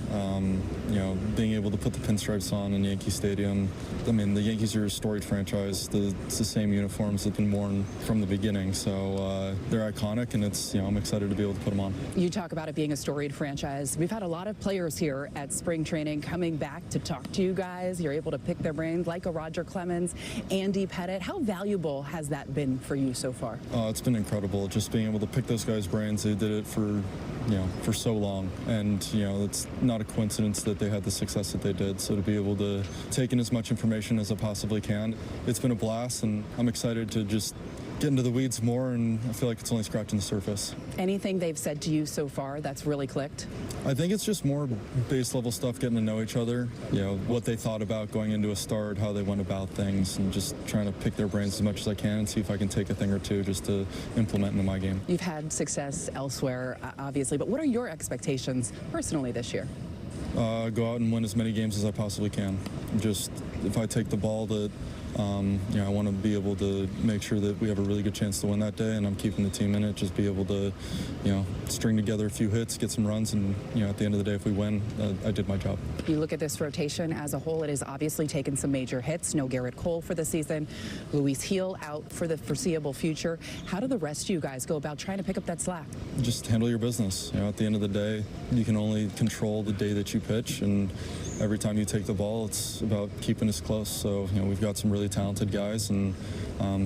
Being able to put the pinstripes on in Yankee Stadium. I mean, the Yankees are a storied franchise. It's the same uniforms that have been worn from the beginning, so they're iconic, and I'm excited to be able to put them on. You talk about it being a storied franchise. We've had a lot of players here at spring training coming back to talk to you guys. You're able to pick their brains, like a Roger Clemens, Andy Pettitte. How valuable has that been for you so far? It's been incredible, just being able to pick those guys' brains. They did it for so long, and it's not a coincidence that they had the success that they did. So to be able to take in as much information as I possibly can, it's been a blast, and I'm excited to just get into the weeds more, and I feel like it's only scratching the surface. Anything they've said to you so far that's really clicked? I think it's just more base level stuff, getting to know each other, what they thought about going into a start, how they went about things, and just trying to pick their brains as much as I can and see if I can take a thing or two just to implement into my game. You've had success elsewhere, obviously, but what are your expectations personally this year? Go out and win as many games as I possibly can. Just if I take the ball, that I want to be able to make sure that we have a really good chance to win that day, and I'm keeping the team in it. Just be able to, string together a few hits, get some runs, and at the end of the day, if we win, I did my job. You look at this rotation as a whole; it has obviously taken some major hits. No Garrett Cole for the season, Luis Gil out for the foreseeable future. How do the rest of you guys go about trying to pick up that slack? Just handle your business. At the end of the day, you can only control the day that you pitch, and every time you take the ball, it's about keeping us close. So, we've got some really talented guys, and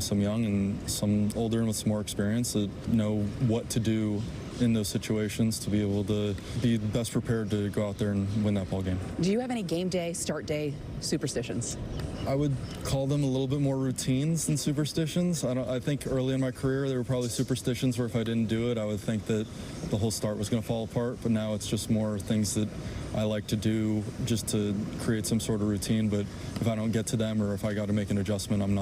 some young and some older and with some more experience that know what to do in those situations to be able to be best prepared to go out there and win that ball game. Do you have any game day, start day superstitions? I would call them a little bit more routines than superstitions. I think early in my career there were probably superstitions where if I didn't do it, I would think that the whole start was going to fall apart. But now it's just more things that I like to do just to create some sort of routine. But if I don't get to them, or if I got to make an adjustment, I'm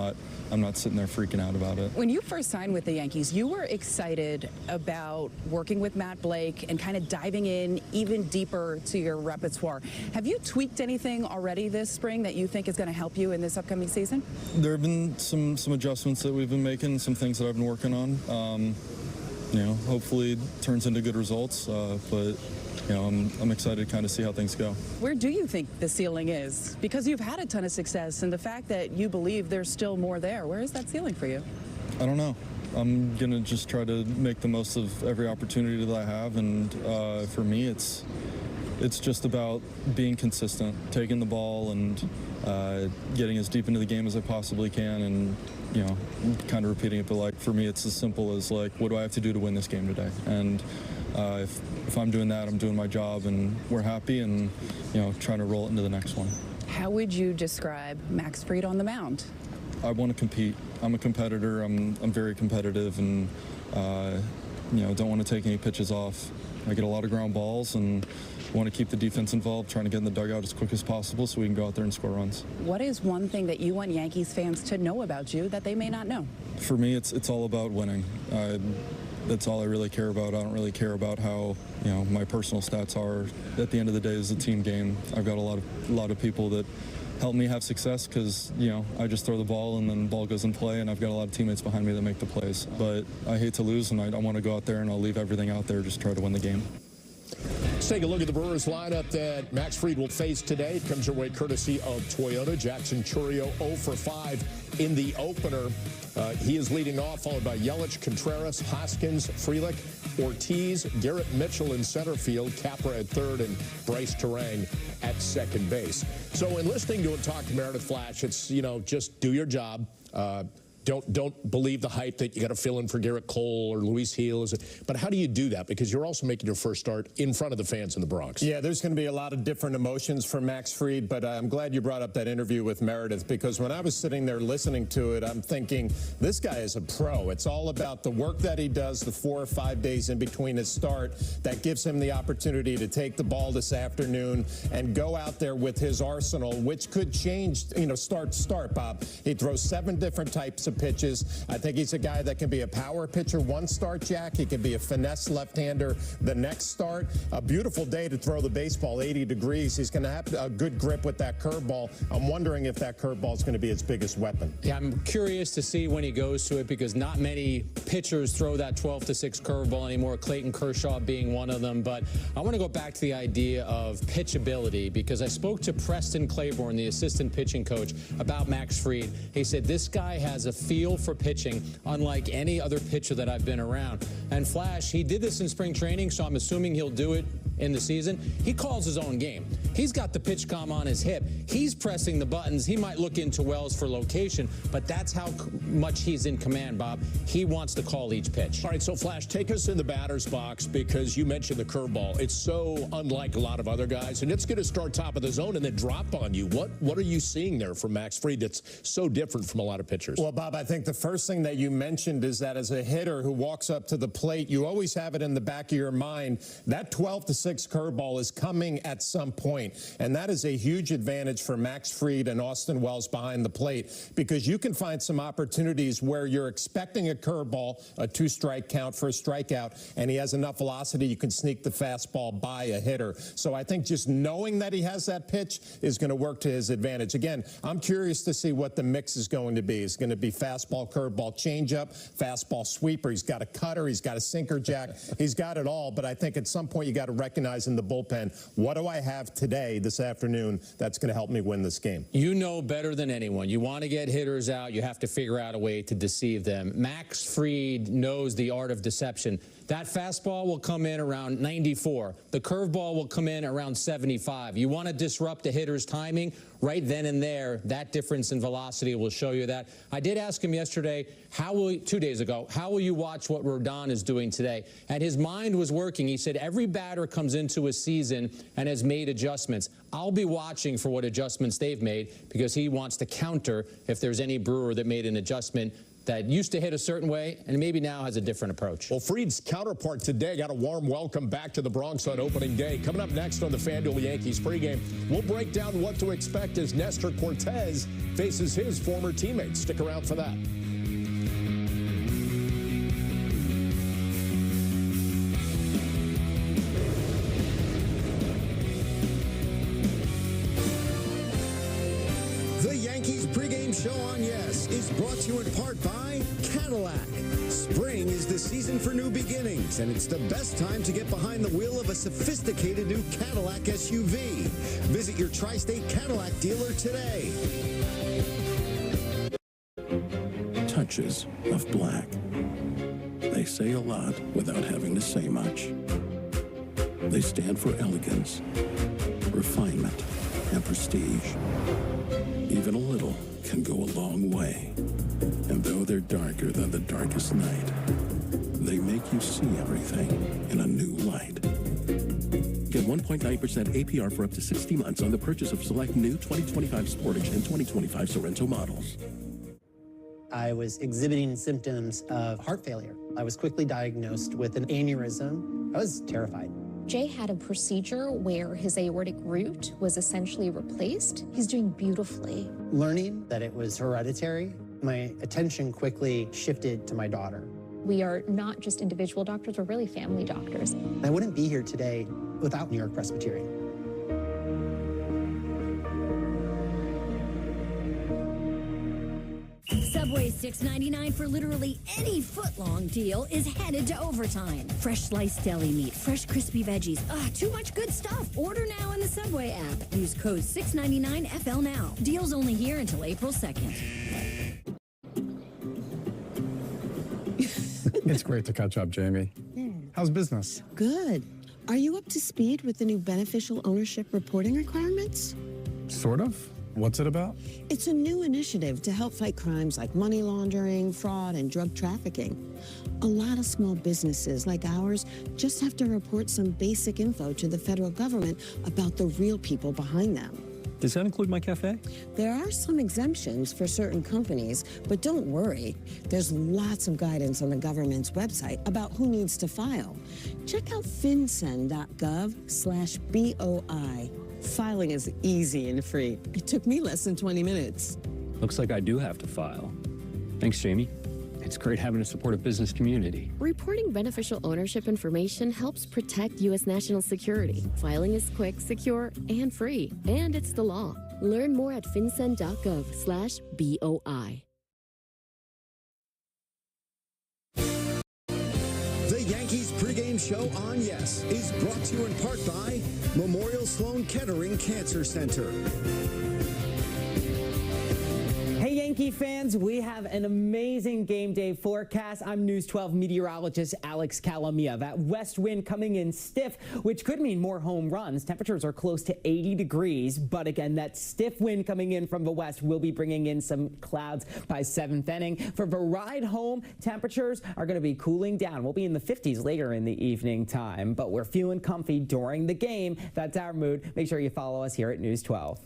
not sitting there freaking out about it. When you first signed with the Yankees, you were excited about working with Matt Blake and kind of diving in even deeper to your repertoire. Have you tweaked anything already this spring that you think is going to help you in this upcoming season? There have been some adjustments that we've been making, some things that I've been working on. Hopefully it turns into good results, but I'm excited to kind of see how things go. Where do you think the ceiling is? Because you've had a ton of success, and the fact that you believe there's still more there, where is that ceiling for you? I don't know. I'm going to just try to make the most of every opportunity that I have, and for me, it's just about being consistent, taking the ball and getting as deep into the game as I possibly can, and kind of repeating it. But like for me, it's as simple as like, what do I have to do to win this game today? And if I'm doing that, I'm doing my job, and we're happy, and trying to roll it into the next one. How would you describe Max Fried on the mound? I want to compete. I'm a competitor. I'm very competitive, and don't want to take any pitches off. I get a lot of ground balls and want to keep the defense involved, trying to get in the dugout as quick as possible so we can go out there and score runs. What is one thing that you want Yankees fans to know about you that they may not know? For me, it's all about winning. That's all I really care about. I don't really care about how, you know, my personal stats are. At the end of the day, it's a team game. I've got a lot of people that help me have success because, you know, I just throw the ball and then the ball goes in play, and I've got a lot of teammates behind me that make the plays. But I hate to lose, and I want to go out there and I'll leave everything out there, just try to win the game. Let's take a look at the Brewers lineup that Max Fried will face today. It comes your way courtesy of Toyota. Jackson Chourio 0 for 5 in the opener. He is leading off, followed by Yelich, Contreras, Hoskins, Frelick, Ortiz, Garrett Mitchell in center field, Capra at third, and Bryce Terang at second base. So in listening to him talk to Meredith Flash, it's, you know, just do your job. Don't believe the hype that you got to fill in for Garrett Cole or Luis Gil. But how do you do that? Because you're also making your first start in front of the fans in the Bronx. Yeah, there's going to be a lot of different emotions for Max Fried, but I'm glad you brought up that interview with Meredith, because when I was sitting there listening to it, I'm thinking, this guy is a pro. It's all about the work that he does, the 4 or 5 days in between his start, that gives him the opportunity to take the ball this afternoon and go out there with his arsenal, which could change, you know, start to start, Bob. He throws 7 different types of pitches. I think he's a guy that can be a power pitcher one start, Jack. He can be a finesse left-hander the next start. A beautiful day to throw the baseball, 80 degrees. He's going to have a good grip with that curveball. I'm wondering if that curveball is going to be his biggest weapon. Yeah, I'm curious to see when he goes to it, because not many pitchers throw that 12-6 curveball anymore, Clayton Kershaw being one of them. But I want to go back to the idea of pitchability, because I spoke to Preston Claiborne, the assistant pitching coach, about Max Fried. He said this guy has a feel for pitching unlike any other pitcher that I've been around. And Flash, he did this in spring training, so I'm assuming he'll do it in the season. He calls his own game. He's got the pitch comm on his hip. He's pressing the buttons. He might look into Wells for location, but that's how much he's in command, Bob. He wants to call each pitch. All right, so Flash, take us in the batter's box, because you mentioned the curveball. It's so unlike a lot of other guys, and it's going to start top of the zone and then drop on you. What are you seeing there from Max Fried that's so different from a lot of pitchers? Well, Bob, I think the first thing that you mentioned is that as a hitter who walks up to the plate, you always have it in the back of your mind, that 12-6 curveball is coming at some point. And that is a huge advantage for Max Fried and Austin Wells behind the plate, because you can find some opportunities where you're expecting a curveball, a 2-strike count for a strikeout, and he has enough velocity you can sneak the fastball by a hitter. So I think just knowing that he has that pitch is going to work to his advantage. Again, I'm curious to see what the mix is going to be. It's going to be fastball, curveball, changeup, fastball, sweeper. He's got a cutter. He's got a sinker, Jack. He's got it all. But I think at some point you got to recognize in the bullpen, what do I have today, this afternoon, that's going to help me win this game? You know better than anyone. You want to get hitters out, you have to figure out a way to deceive them. Max Fried knows the art of deception. That fastball will come in around 94. The curveball will come in around 75. You want to disrupt the hitter's timing right then and there. That difference in velocity will show you that. I did ask him yesterday, 2 days ago, how will you watch what Rodon is doing today? And his mind was working. He said every batter comes into a season and has made adjustments. I'll be watching for what adjustments they've made, because he wants to counter if there's any Brewer that made an adjustment that used to hit a certain way and maybe now has a different approach. Well, Fried's counterpart today got a warm welcome back to the Bronx on opening day. Coming up next on the FanDuel Yankees pregame, we'll break down what to expect as Nestor Cortez faces his former teammates. Stick around for that. The Yankees pregame show on Yes is brought to you in part by Cadillac. Spring is the season for new beginnings, and it's the best time to get behind the wheel of a sophisticated new Cadillac SUV. Visit your Tri-State Cadillac dealer today. Touches of black. They say a lot without having to say much. They stand for elegance, refinement, and prestige. Even a little can go a long way. And though they're darker than the darkest night, they make you see everything in a new light. Get 1.9% APR for up to 60 months on the purchase of select new 2025 Sportage and 2025 Sorrento models. I was exhibiting symptoms of heart failure. I was quickly diagnosed with an aneurysm. I was terrified. Jay had a procedure where his aortic root was essentially replaced. He's doing beautifully. Learning that it was hereditary, my attention quickly shifted to my daughter. We are not just individual doctors, we're really family doctors. I wouldn't be here today without New York Presbyterian. Subway's $6.99 for literally any foot-long deal is headed to overtime. Fresh sliced deli meat, fresh crispy veggies. Too much good stuff. Order now in the Subway app. Use code 699FL now. Deals only here until April 2nd. It's great to catch up, Jamie. How's business? Good. Are you up to speed with the new beneficial ownership reporting requirements? Sort of. What's it about? It's a new initiative to help fight crimes like money laundering, fraud, and drug trafficking. A lot of small businesses like ours just have to report some basic info to the federal government about the real people behind them. Does that include my cafe? There are some exemptions for certain companies, but don't worry. There's lots of guidance on the government's website about who needs to file. Check out fincen.gov/BOI. Filing is easy and free. It took me less than 20 minutes. Looks like I do have to file. Thanks, Jamie. It's great having a supportive business community. Reporting beneficial ownership information helps protect U.S. national security. Filing is quick, secure, and free. And it's the law. Learn more at fincen.gov/BOI. The Yankees pregame show on Yes is brought to you in part by Memorial Sloan Kettering Cancer Center. Hey Yankee fans, we have an amazing game day forecast. I'm News 12 meteorologist Alex Calamia. That west wind coming in stiff, which could mean more home runs. Temperatures are close to 80 degrees, but again, that stiff wind coming in from the west will be bringing in some clouds by 7th inning. For the ride home, temperatures are going to be cooling down. We'll be in the 50s later in the evening time, but we're feeling comfy during the game. That's our mood. Make sure you follow us here at News 12.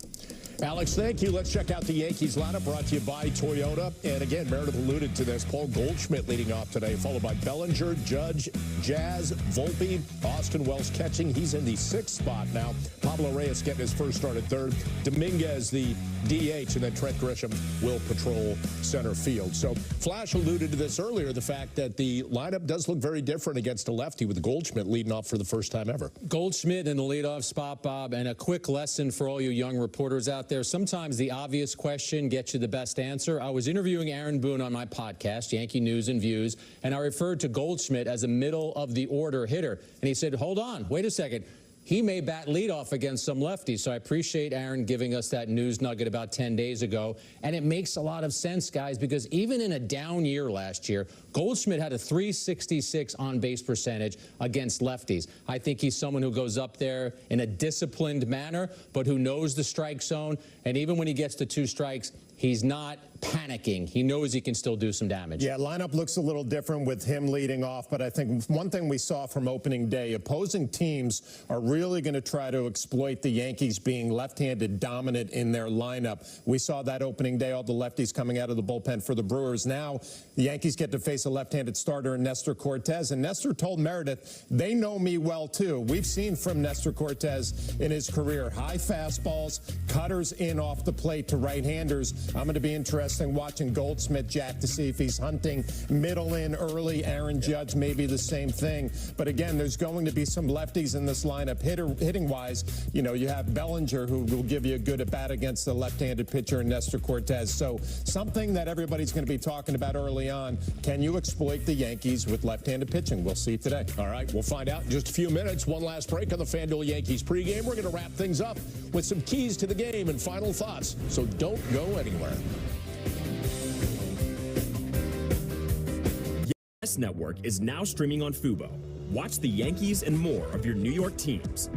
Alex, thank you. Let's check out the Yankees lineup brought to you by Toyota. And again, Meredith alluded to this. Paul Goldschmidt leading off today, followed by Bellinger, Judge, Jazz, Volpe, Austin Wells catching. He's in the 6th spot now. Pablo Reyes getting his first start at 3rd. Dominguez, the DH, and then Trent Grisham will patrol center field. So Flash alluded to this earlier, the fact that the lineup does look very different against a lefty with Goldschmidt leading off for the first time ever. Goldschmidt in the leadoff spot, Bob, and a quick lesson for all you young reporters out there. Sometimes the obvious question gets you the best answer. I was interviewing Aaron Boone on my podcast, Yankee News and Views, and I referred to Goldschmidt as a middle-of-the-order hitter. And he said, hold on, wait a second. He may bat leadoff against some lefties, so I appreciate Aaron giving us that news nugget about 10 days ago. And it makes a lot of sense, guys, because even in a down year last year, Goldschmidt had a .366 on-base percentage against lefties. I think he's someone who goes up there in a disciplined manner, but who knows the strike zone. And even when he gets to 2 strikes, he's not panicking. He knows he can still do some damage. Yeah, lineup looks a little different with him leading off, but I think one thing we saw from opening day, opposing teams are really going to try to exploit the Yankees being left-handed dominant in their lineup. We saw that opening day, all the lefties coming out of the bullpen for the Brewers. Now the Yankees get to face a left-handed starter in Nestor Cortes, and Nestor told Meredith, they know me well too. We've seen from Nestor Cortes in his career, high fastballs, cutters in off the plate to right-handers. I'm going to be interesting watching Goldschmidt, Jack, to see if he's hunting middle in early. Aaron Judge, maybe the same thing. But again, there's going to be some lefties in this lineup. Hitting-wise, you know, you have Bellinger, who will give you a good at-bat against the left-handed pitcher in Nestor Cortes. So something that everybody's going to be talking about early on. Can you exploit the Yankees with left-handed pitching? We'll see today. All right, we'll find out in just a few minutes. One last break on the FanDuel Yankees pregame. We're going to wrap things up with some keys to the game and final thoughts. So don't go anywhere. Yes Network is now streaming on Fubo. Watch the Yankees and more of your New York teams.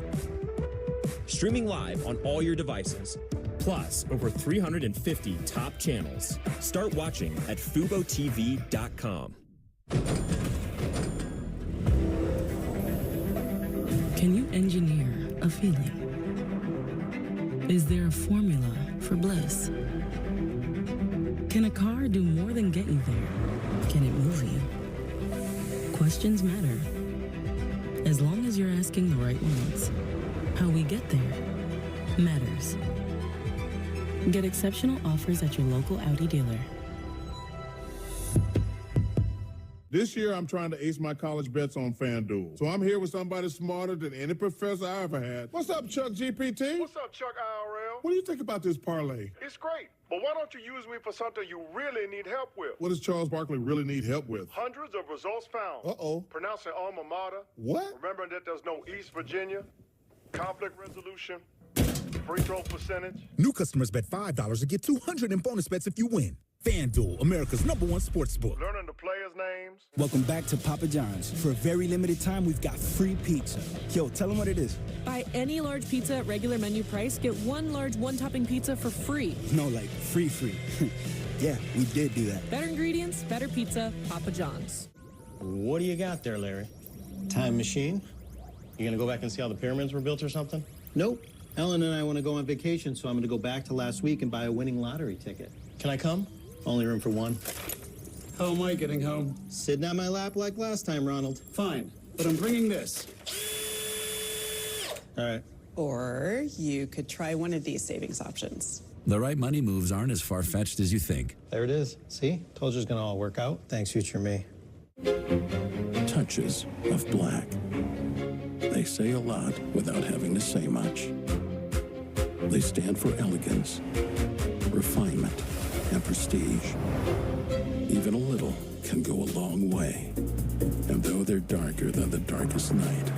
Streaming live on all your devices. Plus, over 350 top channels. Start watching at FuboTV.com. Can you engineer a feeling? Is there a formula for bliss? Can a car do more than get you there? Can it move you? Questions matter. as long as you're asking the right ones. How we get there matters. Get exceptional offers at your local Audi dealer. This year, I'm trying to ace my college bets on FanDuel. So I'm here with somebody smarter than any professor I ever had. What's up, Chuck GPT? What's up, Chuck IRL? What do you think about this parlay? It's great, but why don't you use me for something you really need help with? What does Charles Barkley really need help with? Hundreds of results found. Uh-oh. Pronouncing alma mater. What? Remembering that there's no East Virginia. Conflict resolution. Free throw percentage. New customers bet $5 to get $200 in bonus bets if you win. FanDuel, America's #1 sportsbook. Learning the players' names. Welcome back to Papa John's. For a very limited time, we've got free pizza. Yo, tell them what it is. Buy any large pizza at regular menu price, get one large one-topping pizza for free. No, like free. Yeah, we did do that. Better ingredients, better pizza, Papa John's. What do you got there, Larry? Time machine? You gonna go back and see how the pyramids were built or something? Nope. Ellen and I want to go on vacation, so I'm going to go back to last week and buy a winning lottery ticket. Can I come? Only room for one. How am I getting home? Sitting on my lap like last time, Ronald. Fine, but I'm bringing this. All right. Or you could try one of these savings options. The right money moves aren't as far-fetched as you think. There it is. See? Told you it's going to all work out. Thanks, future me. Touches of black. They say a lot without having to say much. They stand for elegance, refinement, and prestige. Even a little can go a long way. And though they're darker than the darkest night,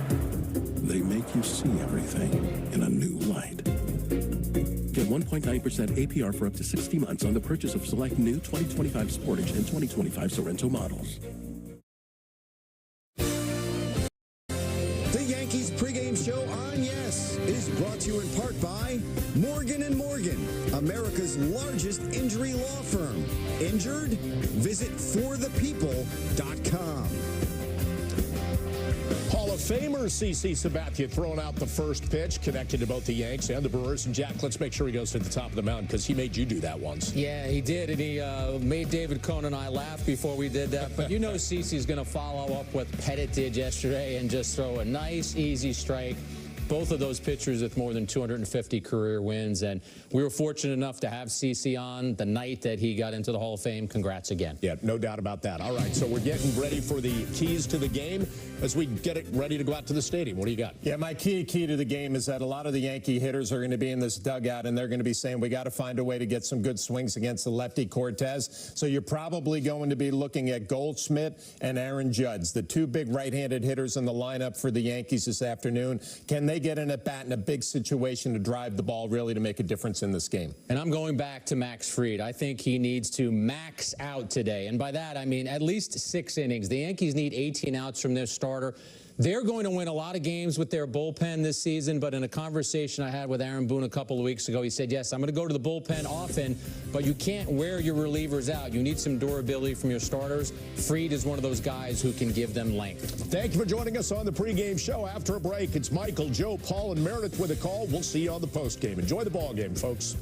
they make you see everything in a new light. Get 1.9% APR for up to 60 months on the purchase of select new 2025 Sportage and 2025 Sorrento models. The Yankees pregame show on Yes is brought to you in part by Morgan & Morgan, America's largest injury law firm. Injured? Visit forthepeople.com. Hall of Famer CC Sabathia throwing out the first pitch, connected to both the Yanks and the Brewers. And Jack, let's make sure he goes to the top of the mountain because he made you do that once. Yeah, he did, and he made David Cohn and I laugh before we did that. But you know CC's going to follow up what Pettit did yesterday and just throw a nice, easy strike. Both of those pitchers with more than 250 career wins, and we were fortunate enough to have CC on the night that he got into the Hall of Fame. Congrats again. Yeah, no doubt about that. All right, so we're getting ready for the keys to the game as we get it ready to go out to the stadium. What do you got? Yeah, my key to the game is that a lot of the Yankee hitters are going to be in this dugout, and they're going to be saying, we got to find a way to get some good swings against the lefty Cortez. So you're probably going to be looking at Goldschmidt and Aaron Judge, the two big right-handed hitters in the lineup for the Yankees this afternoon. Can they get an at-bat in a big situation to drive the ball really to make a difference in this game? And I'm going back to Max Fried. I think he needs to max out today. And by that, I mean at least 6 innings. The Yankees need 18 outs from their starter. They're going to win a lot of games with their bullpen this season, but in a conversation I had with Aaron Boone a couple of weeks ago, he said, yes, I'm going to go to the bullpen often, but you can't wear your relievers out. You need some durability from your starters. Fried is one of those guys who can give them length. Thank you for joining us on the pregame show. After a break, it's Michael, Joe, Paul, and Meredith with a call. We'll see you on the postgame. Enjoy the ball game, folks.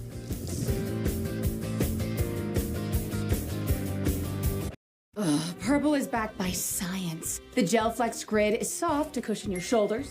Purple is backed by science. The Gel Flex Grid is soft to cushion your shoulders.